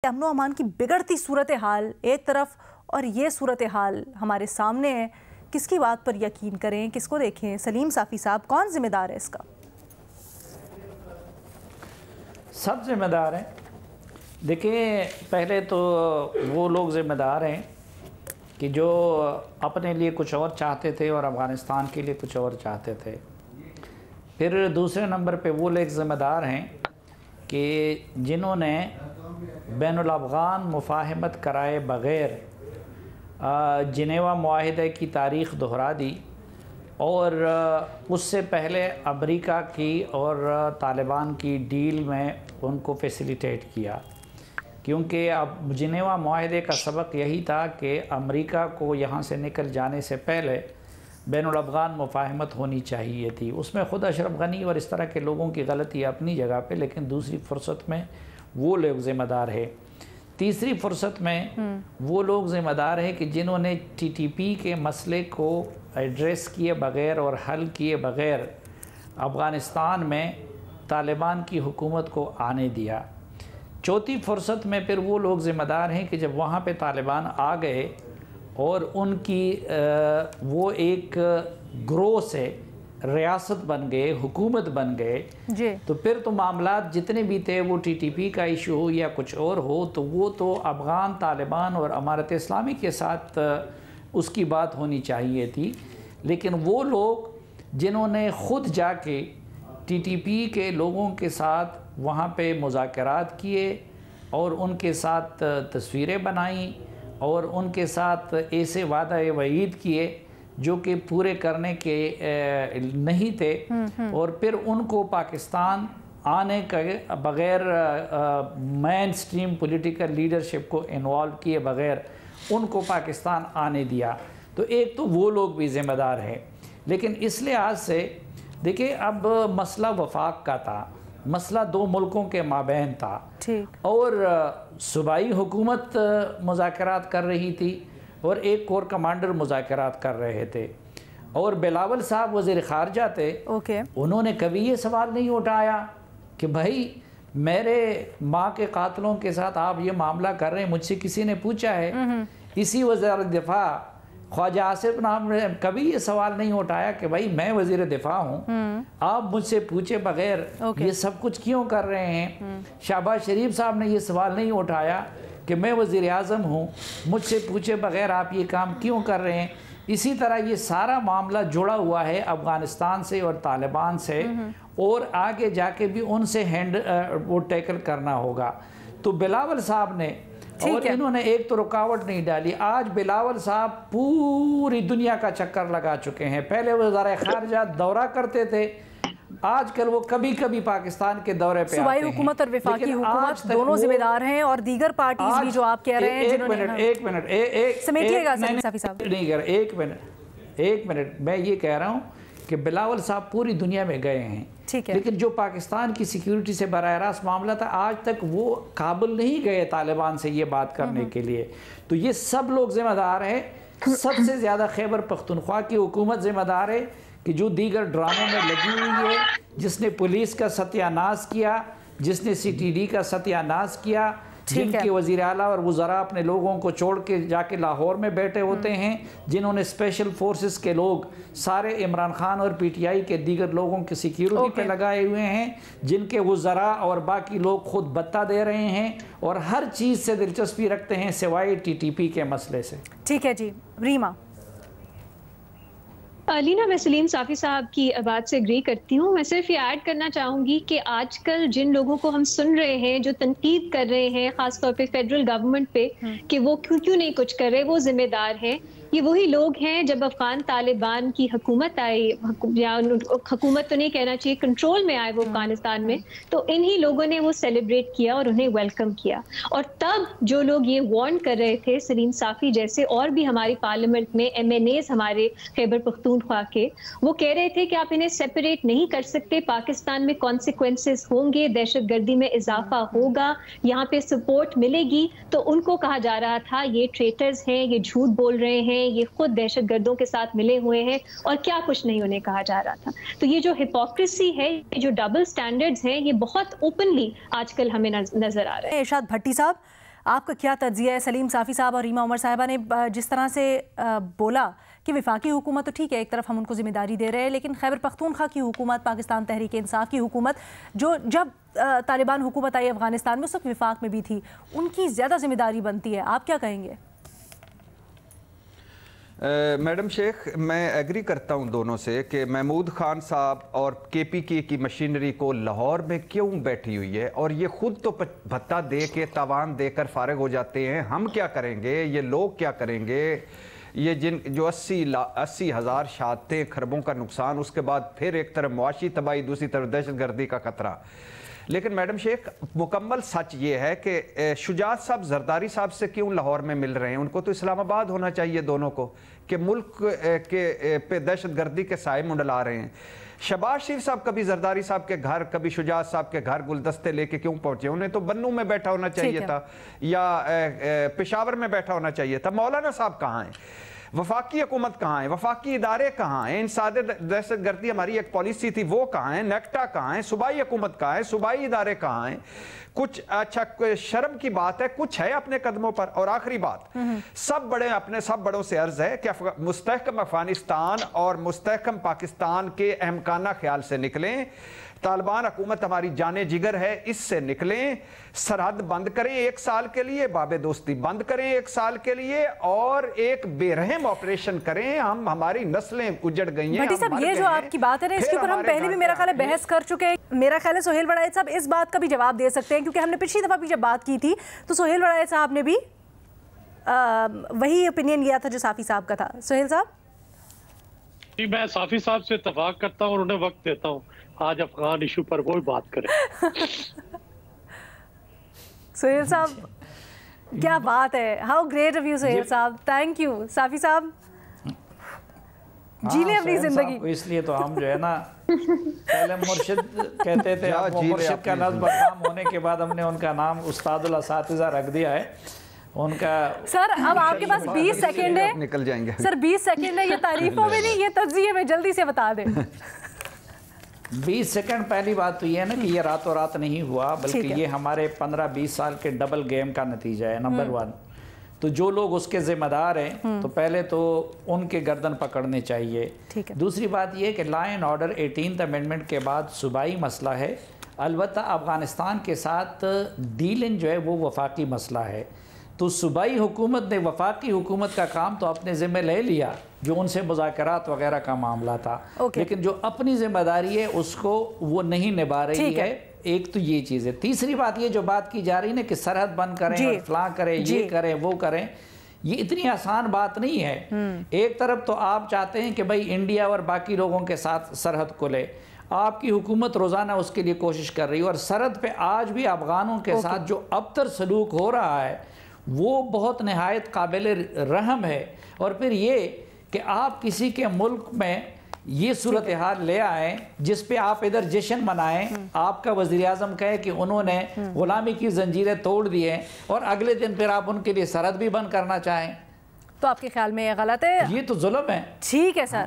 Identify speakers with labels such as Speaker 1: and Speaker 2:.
Speaker 1: امن و امان کی بگڑتی صورتحال ایک طرف اور یہ صورتحال ہمارے سامنے ہے، کس کی بات پر یقین کریں، کس کو دیکھیں؟ سلیم صافی صاحب، کون ذمہ دار ہے اس کا؟
Speaker 2: سب ذمہ دار ہیں۔ دیکھیں، پہلے تو وہ لوگ ذمہ دار ہیں کہ جو اپنے لیے کچھ اور چاہتے تھے اور افغانستان کے لیے کچھ اور چاہتے تھے۔ پھر دوسرے نمبر پہ وہ لوگ ذمہ دار ہیں کہ جنہوں نے بین الافغان مفاہمت کرائے بغیر جنیوا معاہدے کی تاریخ دہرا دی اور اس سے پہلے امریکہ کی اور طالبان کی ڈیل میں ان کو فیسیلیٹیٹ کیا، کیونکہ اب جنیوا معاہدے کا سبق یہی تھا کہ امریکہ کو یہاں سے نکل جانے سے پہلے بین الافغان مفاہمت ہونی چاہیے تھی۔ اس میں خود اشرف غنی اور اس طرح کے لوگوں کی غلطی اپنی جگہ پہ، لیکن دوسری فرصت میں وہ لوگ ذمہ دار ہے۔ تیسری فرصت میں وہ لوگ ذمہ دار ہیں کہ جنہوں نے ٹی ٹی پی کے مسئلے کو ایڈریس کیے بغیر اور حل کیے بغیر افغانستان میں طالبان کی حکومت کو آنے دیا۔ چوتھی فرصت میں پھر وہ لوگ ذمہ دار ہیں کہ جب وہاں پہ طالبان آ گئے اور ان کی وہ ایک گروہ سے ریاست بن گئے، حکومت بن گئے، تو پھر تو معاملات جتنے بھی تھے، وہ ٹی ٹی پی کا ایشو ہو یا کچھ اور ہو، تو وہ تو افغان طالبان اور امارت اسلامی کے ساتھ اس کی بات ہونی چاہیے تھی۔ لیکن وہ لوگ جنہوں نے خود جا کے ٹی ٹی پی کے لوگوں کے ساتھ وہاں پہ مذاکرات کیے اور ان کے ساتھ تصویریں بنائیں اور ان کے ساتھ ایسے وعدہ وعید کیے جو کہ پورے کرنے کے نہیں تھے، اور پھر ان کو پاکستان آنے کے بغیر مین سٹریم پولیٹیکل لیڈرشپ کو انوالو کیے بغیر ان کو پاکستان آنے دیا، تو ایک تو وہ لوگ بھی ذمہ دار ہیں۔ لیکن اس لحاظ سے دیکھیں، اب مسئلہ وفاق کا تھا، مسئلہ دو ملکوں کے مابین تھا، اور صوبائی حکومت مذاکرات کر رہی تھی اور ایک کور کمانڈر مذاکرات کر رہے تھے، اور بلاول صاحب وزیر خارجہ تھے، انہوں نے کبھی یہ سوال نہیں اٹھایا کہ بھائی میرے ماں کے قاتلوں کے ساتھ آپ یہ معاملہ کر رہے ہیں، مجھ سے کسی نے پوچھا ہے؟ اسی وزیر دفاع خواجہ آصف نام نے کبھی یہ سوال نہیں اٹھایا کہ بھائی میں وزیر دفاع ہوں، آپ مجھ سے پوچھے بغیر یہ سب کچھ کیوں کر رہے ہیں؟ شہباز شریف صاحب نے یہ سوال نہیں اٹھایا کہ میں وزیر اعظم ہوں، مجھ سے پوچھے بغیر آپ یہ کام کیوں کر رہے ہیں؟ اسی طرح یہ سارا معاملہ جڑا ہوا ہے افغانستان سے اور طالبان سے، اور آگے جا کے بھی ان سے وہ ٹیکل کرنا ہوگا۔ تو بلاول صاحب نے، اور انہوں نے ایک تو رکاوٹ نہیں ڈالی۔ آج بلاول صاحب پوری دنیا کا چکر لگا چکے ہیں، پہلے وزارت خارجہ دورہ کرتے تھے، آج کل وہ کبھی کبھی پاکستان کے دورے پہ آتے ہیں۔
Speaker 1: صوبائی حکومت اور وفاقی حکومت دونوں ذمہ دار ہیں، اور دیگر پارٹیز بھی جو آپ کہہ رہے ہیں جنہوں نے
Speaker 2: ایک منٹ
Speaker 1: سمیٹیے گا سلیم صافی صاحب،
Speaker 2: نہیں کر ایک منٹ میں یہ کہہ رہا ہوں کہ بلاول صاحب پوری دنیا میں گئے ہیں، لیکن جو پاکستان کی سیکیورٹی سے براہ راست معاملہ تھا، آج تک وہ قابل نہیں گئے طالبان سے یہ بات کرنے کے لیے۔ تو یہ سب لوگ ذمہ دار ہیں۔ سب سے زیادہ خیبر پختونخوا کی حکومت ذمہ دار ہے کہ جو دیگر ڈراموں میں لگی ہوئی ہے، جس نے پولیس کا ستیہ ناش کیا، جس نے سی ٹی ڈی کا ستیہ ناش کیا، جن کے وزیر اعلیٰ اور وزراء اپنے لوگوں کو چھوڑ کے جا کے لاہور میں بیٹھے ہوتے ہیں، جنہوں نے اسپیشل فورسز کے لوگ سارے عمران خان اور پی ٹی آئی کے دیگر لوگوں کی سیکیورٹی پہ لگائے ہوئے ہیں، جن کے وزراء اور باقی لوگ خود بتہ دے رہے ہیں اور ہر چیز سے دلچسپی رکھتے ہیں سوائے ٹی ٹی پی کے مسئلے سے۔
Speaker 1: ٹھیک ہے جی، ریما۔
Speaker 3: لینا، میں سلیم صافی صاحب کی بات سے اگری کرتی ہوں۔ میں صرف یہ ایڈ کرنا چاہوں گی کہ آج کل جن لوگوں کو ہم سن رہے ہیں جو تنقید کر رہے ہیں، خاص طور پہ فیڈرل گورنمنٹ پہ کہ وہ کیوں نہیں کچھ کر رہے، وہ ذمہ دار ہیں، یہ وہی لوگ ہیں جب افغان طالبان کی حکومت آئی، یا حکومت تو نہیں کہنا چاہیے، کنٹرول میں آئے وہ افغانستان میں، تو انہی لوگوں نے وہ سیلیبریٹ کیا اور انہیں ویلکم کیا۔ اور تب جو لوگ یہ وارن کر رہے تھے، سلیم صافی جیسے اور بھی ہماری پارلیمنٹ میں ایم این ایز ہمارے خیبر پختونخوا کے، وہ کہہ رہے تھے کہ آپ انہیں سیپریٹ نہیں کر سکتے، پاکستان میں کانسیکوینسز ہوں گے، دہشت گردی میں اضافہ ہوگا، یہاں پہ سپورٹ ملے گی، تو ان کو کہا جا رہا تھا یہ ٹریٹرز ہیں، یہ جھوٹ بول رہے ہیں، یہ خود دہشت گردوں کے ساتھ ملے ہوئے ہیں، اور کیا کچھ نہیں انہیں کہا جا رہا تھا۔ تو یہ جو ہپوکریسی ہے، یہ جو ڈبل سٹینڈرڈز ہیں، یہ بہت اوپنلی آج کل ہمیں نظر آ رہا ہے۔
Speaker 1: ارشاد بھٹی صاحب، آپ کا کیا تجزیہ ہے؟ سلیم صافی صاحب اور ریما عمر صاحبہ نے جس طرح سے بولا کہ وفاقی حکومت تو ٹھیک ہے، ایک طرف ہم ان کو ذمہ داری دے رہے ہیں، لیکن خیبر پختونخوا کی حکومت، پاکستان تحریک انصاف کی حکومت جو جب طالبان حکومت آئی افغانستان میں اس وقت وفاق میں بھی تھی، ان کی زیادہ ذمہ داری بنتی ہے. آپ کیا کہیں گے؟
Speaker 4: میڈم شیخ، میں ایگری کرتا ہوں دونوں سے کہ محمود خان صاحب اور کے پی کے کی مشینری کو لاہور میں کیوں بیٹھی ہوئی ہے، اور یہ خود تو بھتہ دے کے تاوان دے کر فارغ ہو جاتے ہیں. ہم کیا کریں گے، یہ لوگ کیا کریں گے، یہ جو 80,000 شہادتیں، خربوں کا نقصان، اس کے بعد پھر ایک طرف معاشی تباہی، دوسری طرف دہشت گردی کا خطرہ. لیکن میڈم شیخ، مکمل سچ یہ ہے کہ شجاعت صاحب زرداری صاحب سے کیوں لاہور میں مل رہے ہیں؟ ان کو تو اسلام آباد ہونا چاہیے دونوں کو، کہ ملک کے پہ دہشت گردی کے سائے منڈلا رہے ہیں. شہباز شریف صاحب کبھی زرداری صاحب کے گھر، کبھی شجاعت صاحب کے گھر گلدستے لے کے کیوں پہنچے؟ انہیں تو بنوں میں بیٹھا ہونا چاہیے تھا یا پشاور میں بیٹھا ہونا چاہیے تھا. مولانا صاحب کہاں ہیں؟ وفاقی حکومت کہاں ہے؟ وفاقی ادارے کہاں ہیں؟ انسداد دہشت گردی ہماری ایک پالیسی تھی، وہ کہاں ہیں؟ نیکٹا کہاں ہے؟ صوبائی حکومت کہاں ہے؟ صوبائی ادارے کہاں ہیں؟ کچھ اچھا شرم کی بات ہے، کچھ ہے اپنے قدموں پر. اور آخری بات، اپنے سب بڑوں سے عرض ہے کہ مستحکم افغانستان اور مستحکم پاکستان کے احمقانہ خیال سے نکلیں. طالبان حکومت ہماری جانے جگر ہے، اس سے نکلیں. سرحد بند کریں 1 سال کے لیے، باب دوستی بند کریں 1 سال کے لیے، اور ایک بے رحم آپریشن کریں. ہماری نسلیں اجڑ گئی ہیں.
Speaker 1: بھٹی صاحب، یہ جو آپ کی بات ہے نا، اس کے اوپر ہم پہلے بھی میرا خیال ہے بحث کر چکے ہیں. میرا خیال ہے سہیل وڑائچ صاحب اس بات کا بھی جواب دے سکتے ہیں، کیونکہ ہم نے پچھلی دفعہ بھی جب بات کی تھی تو سہیل وڑائچ صاحب نے بھی وہی اوپینین لیا تھا جو صافی صاحب کا تھا. سہیل صاحب؟
Speaker 5: جی، میں صافی صاحب سے اتفاق کرتا ہوں اور انہیں وقت دیتا ہوں آج افغان ایشو پر وہ بات کریں.
Speaker 1: سہیل صاحب کیا بات ہے، how great of you Sohail صاحب، تھینک یو. صافی صاحب جی لیں اپنی زندگی.
Speaker 2: اس لیے تو ہم جو ہے نا پہلے مرشد کہتے تھے، وہ مرشد کا لفظ بدنام ہونے کے بعد ہم نے ان کا نام استاد الاساتذہ رکھ دیا ہے. ان کا
Speaker 1: سر اب آپ کے پاس 20 سیکنڈ ہے،
Speaker 4: نکل جائیں گے
Speaker 1: سر 20 سیکنڈ ہے. یہ تعریفوں میں نہیں، یہ تجزیے میں جلدی سے بتا دیں.
Speaker 2: 20 سیکنڈ. پہلی بات تو یہ ہے نا کہ یہ راتوں رات نہیں ہوا، بلکہ یہ ہمارے 15-20 سال کے ڈبل گیم کا نتیجہ ہے. نمبر 1 تو جو لوگ اس کے ذمہ دار ہیں تو پہلے تو ان کے گردن پکڑنے چاہیے. دوسری بات یہ کہ law and order 18th amendment کے بعد صوبائی مسئلہ ہے. البتہ افغانستان کے ساتھ ڈیلنگ جو ہے وہ وفاقی مسئلہ ہے. تو صوبائی حکومت نے وفاقی حکومت کا کام تو اپنے ذمہ لے لیا، جو ان سے مذاکرات وغیرہ کا معاملہ تھا، لیکن جو اپنی ذمہ داری ہے اس کو وہ نہیں نبھا رہی ہے. ایک تو یہ چیز ہے. تیسری بات یہ جو بات کی جا رہی ہے کہ سرحد بند کریں اور فلاں کریں، یہ کریں وہ کریں، یہ اتنی آسان بات نہیں ہے. ایک طرف تو آپ چاہتے ہیں کہ بھائی انڈیا اور باقی لوگوں کے ساتھ سرحد کھلے، آپ کی حکومت روزانہ اس کے لیے کوشش کر رہی ہے، اور سرحد پہ آج بھی افغانوں کے ساتھ جو ابتر سلوک ہو رہا ہے وہ بہت نہایت قابل رحم ہے. اور پھر یہ کہ آپ کسی کے ملک میں یہ صورتحال لے آئیں جس پہ آپ ادھر جشن منائیں، آپ کا وزیر اعظم کہے کہ انہوں نے غلامی کی زنجیریں توڑ دی ہیں، اور اگلے دن پھر آپ ان کے لیے سرحد بھی بند کرنا چاہیں،
Speaker 1: تو آپ کے خیال میں یہ غلط ہے؟
Speaker 2: یہ تو ظلم ہے.
Speaker 1: ٹھیک ہے سر.